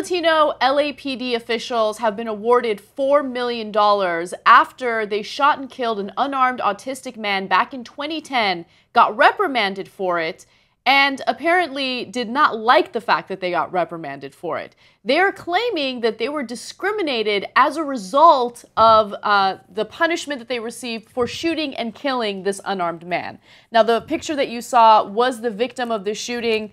Latino LAPD officials have been awarded $4 million after they shot and killed an unarmed autistic man back in 2010, got reprimanded for it, and apparently did not like the fact that they got reprimanded for it. They are claiming that they were discriminated as a result of the punishment that they received for shooting and killing this unarmed man. Now, the picture that you saw was the victim of the shooting.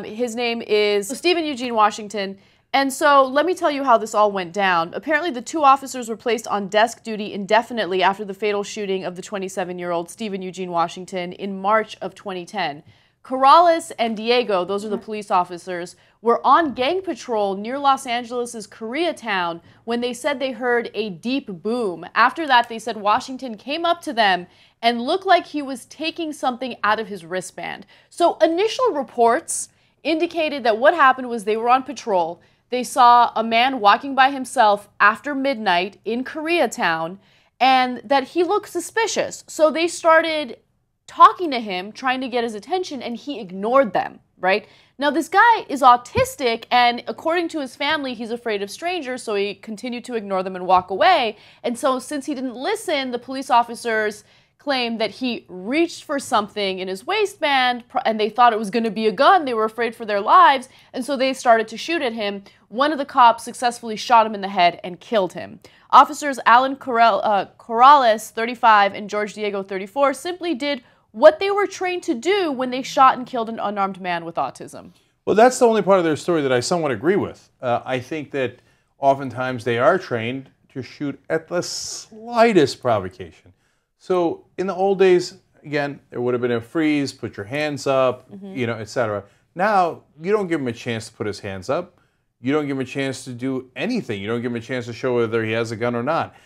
His name is Stephen Eugene Washington. And so let me tell you how this all went down. Apparently, the two officers were placed on desk duty indefinitely after the fatal shooting of the 27-year-old Stephen Eugene Washington in March of 2010. Corrales and Diego, those are the police officers, were on gang patrol near Los Angeles' Koreatown when they said they heard a deep boom. After that, they said Washington came up to them and looked like he was taking something out of his wristband. So initial reports indicated that what happened was they were on patrol. They saw a man walking by himself after midnight in Koreatown and that he looked suspicious. So they started talking to him, trying to get his attention, and he ignored them, right? Now, this guy is autistic, and according to his family, he's afraid of strangers, so he continued to ignore them and walk away. And so since he didn't listen, the police officers claimed that he reached for something in his waistband, and they thought it was going to be a gun. They were afraid for their lives, and so they started to shoot at him. One of the cops successfully shot him in the head and killed him. Officers Alan Corrales, 35, and George Diego, 34, simply did what they were trained to do when they shot and killed an unarmed man with autism. Well, that's the only part of their story that I somewhat agree with. I think that oftentimes they are trained to shoot at the slightest provocation. So in the old days, again, there would have been a freeze, put your hands up, you know, etc. Now, you don't give him a chance to put his hands up. You don't give him a chance to do anything. You don't give him a chance to show whether he has a gun or not.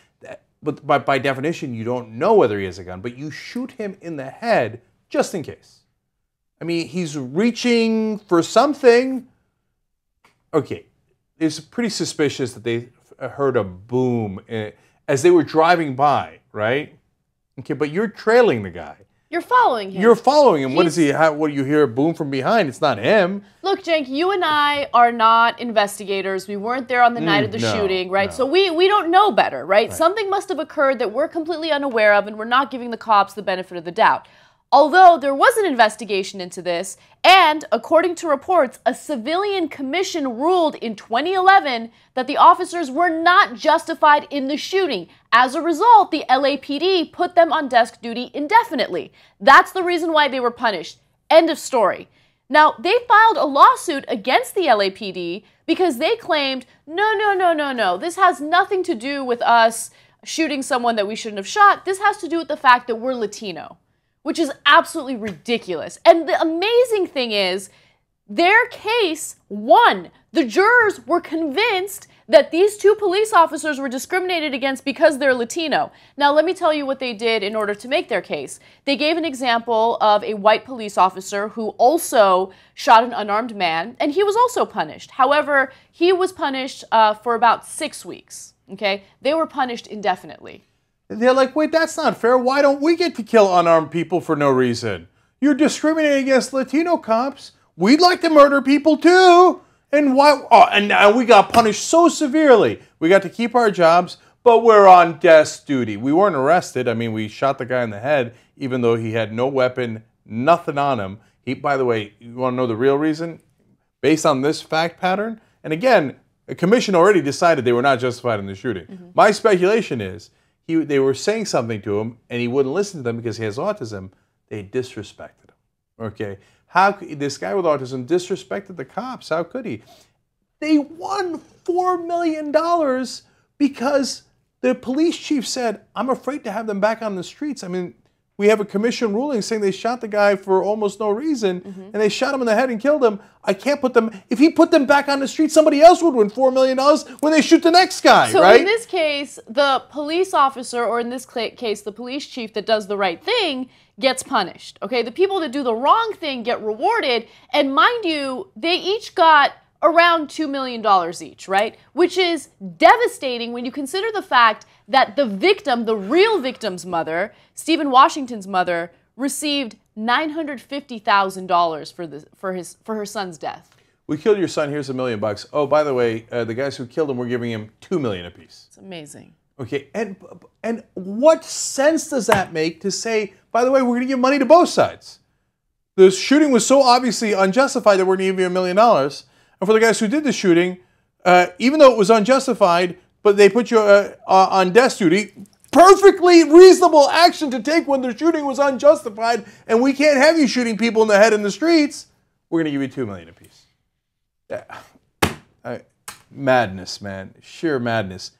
But by definition, you don't know whether he has a gun, but you shoot him in the head just in case. I mean, he's reaching for something. Okay, it's pretty suspicious that they heard a boom as they were driving by, right? Okay, but you're trailing the guy. You're following him. You're following him. What is he? What do you hear? A boom from behind? It's not him. Look, Cenk, you and I are not investigators. We weren't there on the night of the shooting, right? No. So we don't know better, right? Something must have occurred that we're completely unaware of, and we're not giving the cops the benefit of the doubt. Although there was an investigation into this, and according to reports, a civilian commission ruled in 2011 that the officers were not justified in the shooting. As a result, the LAPD put them on desk duty indefinitely. That's the reason why they were punished. End of story. Now, they filed a lawsuit against the LAPD because they claimed, no, this has nothing to do with us shooting someone that we shouldn't have shot. This has to do with the fact that we're Latino, which is absolutely ridiculous. And the amazing thing is, their case won. The jurors were convinced that these two police officers were discriminated against because they're Latino. Now, let me tell you what they did in order to make their case. They gave an example of a white police officer who also shot an unarmed man, and he was also punished. However, he was punished for about 6 weeks, okay? They were punished indefinitely. They're like, wait, that's not fair. Why don't we get to kill unarmed people for no reason? You're discriminating against Latino cops. We'd like to murder people too. And why? Oh, and now we got punished so severely. We got to keep our jobs, but we're on desk duty. We weren't arrested. I mean, we shot the guy in the head, even though he had no weapon, nothing on him. By the way, you want to know the real reason? Based on this fact pattern, and again, a commission already decided they were not justified in the shooting. My speculation is, they were saying something to him, and he wouldn't listen to them because he has autism. They disrespected him. Okay, how could this guy with autism disrespected the cops? How could he? They won $4 million because the police chief said, "I'm afraid to have them back on the streets." I mean, we have a commission ruling saying they shot the guy for almost no reason, and they shot him in the head and killed him. I can't put them, if he put them back on the street, somebody else would win $4 million when they shoot the next guy, so right? So in this case, the police officer, or in this case, the police chief that does the right thing, gets punished, okay? The people that do the wrong thing get rewarded, and mind you, they each got around $2 million each, right? Which is devastating when you consider the fact that the victim, the real victim's mother, Stephen Washington's mother, received $950,000 for her son's death. we killed your son. Here's $1 million. Oh, by the way, the guys who killed him, we're giving him $2 million apiece. It's amazing. Okay, and what sense does that make to say, by the way, we're going to give money to both sides? The shooting was so obviously unjustified that we're going to give you $1 million. And for the guys who did the shooting, even though it was unjustified, but they put you on desk duty, perfectly reasonable action to take when the shooting was unjustified, and we can't have you shooting people in the head in the streets. We're going to give you $2 million apiece. Madness, man. Sheer madness.